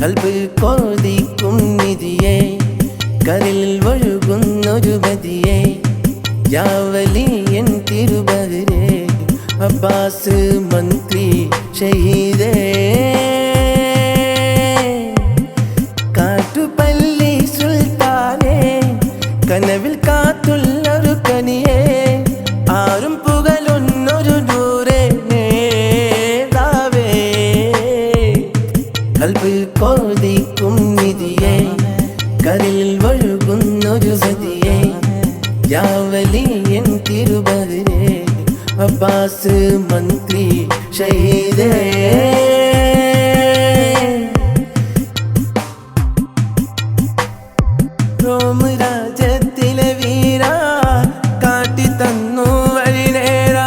കൽബ് കോതിക്കും നിധിയെ കരളിൽ ഒഴുകുന്നൊരു മതിയെ യാവലിയൻ തിരുബഹരേ അബ്ബാസ് മന്ത്രി ഷഹീദേ കാട്ടുപള്ളി സുൽത്താനേ കനവിൽ കാത്തുള്ളൊരു കനിയേ ആരും പുകഴുന്നൊരു നൂറേ നേതാവേ കൽബ് കോതിക്കും നിധിയെ കരളിൽ ഒഴുകുന്നൊരു മതിയെ യാവലിയൻ തിരുബഹരേ അബ്ബാസ് മന്ത്രി ഷഹീദേ റോം രാജ്യത്തിലെ വീര കാട്ടിത്തന്നു വഴിനേര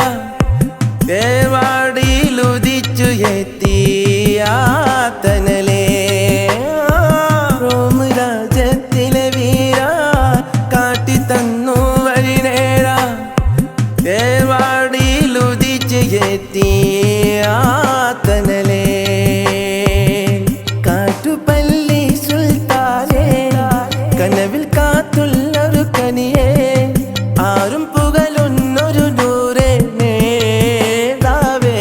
ദേവാടിയിലുദിച്ചു എത്തിയ തനലേ റോം രാജ്യത്തിലെ വീര കാട്ടിത്തന്നു വഴിനേര ദേവാടിയിലുദിച്ചു എത്തിയ തനലേ കാട്ടുപള്ളി സുൽത്താനേ കനവിൽ കാത്തുള്ളൊരു കനിയേ ആരും പുകഴുന്നൊരു നൂറേ നേതാവേ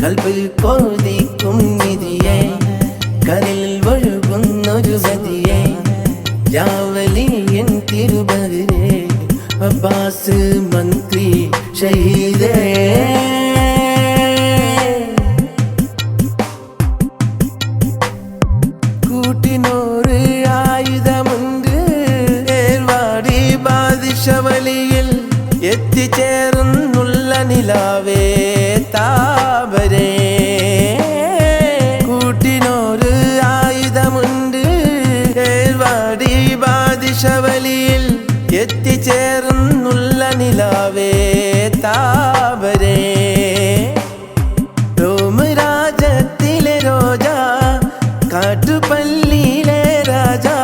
കൽബ് കോതിക്കും നിധിയെ കരളിൽ ഒഴുകുന്നൊരു മതിയെ യാവലിയൻ തിരുബഹരേ അബ്ബാസ് മന്ത്രി ഷഹീദേ കൂട്ടിനോറ് ആയുധമുണ്ട് ഏർവാടി ബാദിഷവലിയിൽ എത്തിച്ചേർന്നുള്ള നിലാവേ താവരേ കൂട്ടിനോറ് ആയുധമുണ്ട് ഏർവാടി ബാദിഷവലിയിൽ എത്തിച്ചേർന്നുള്ള നിലാവേ താവരേ റോം രാജ്യത്തിലെ രോജ കാട്ടുപള്ളിയിലെ രാജാ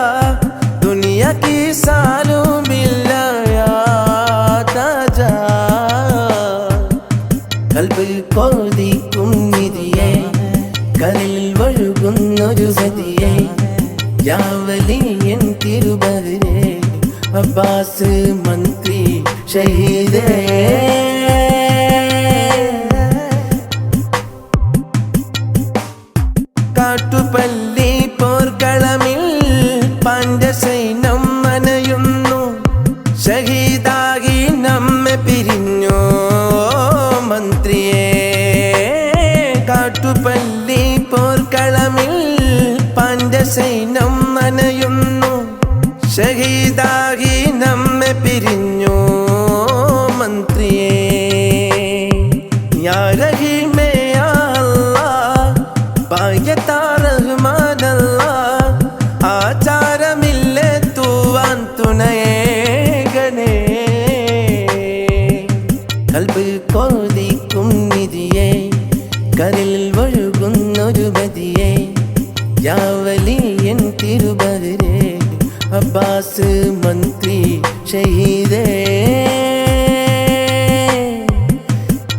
ദുനിയ की सालों मिलाया ताजा കൽബ് കോതിക്കും നിധിയെ കരളിൽ ഒഴുകുന്നൊരു മതിയെ യാവലിയൻ തിരുബഹരേ അബ്ബാസ് മന്ത്രി ഷഹീദേ കാട്ടുപള്ളി പോർക്കളമിൽ പഞ്ചസൈന്യം മനയുന്നു ഷഹീദാകി നമ്മെ പിരിഞ്ഞു മന്ത്രിയേ കാട്ടുപള്ളി പോർക്കളമിൽ പഞ്ചസൈന്യം മനയുന്നു ഷഹീദാകി നമ്മെ പിരിഞ്ഞു മന്ത്രിയേ യാ റഹീമേ യാ അല്ലാഹ് പായത്താ റഹ്മാൻ അല്ലാഹ് ആചാരമില്ലെത്തുവാൻ തുണയേകണേ കൽബ് കോതിക്കും നിധിയെ കരളിൽ ഒഴുകുന്നൊരു മതിയെ യാവലിയൻ തിരുബഹരേ അബ്ബാസ് മന്ത്രി ഷഹീദേ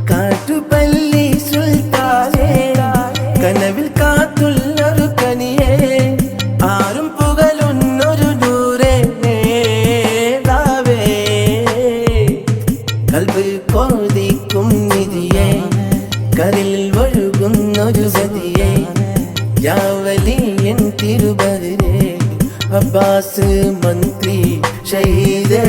കാട്ടുപള്ളി സുൽത്താനേ കനവിൽ കാത്തുള്ളൊരു കനിയേ ആരും പുകഴുന്നൊരു നൂറേ നേതാവേ കൽബ് കോതിക്കും നിധിയെ കരളിൽ ഒഴുകുന്നൊരു മതിയെ യാവലിയൻ തിരുബഹരേ അബ്ബാസ് മന്ത്രി ഷഹീദേ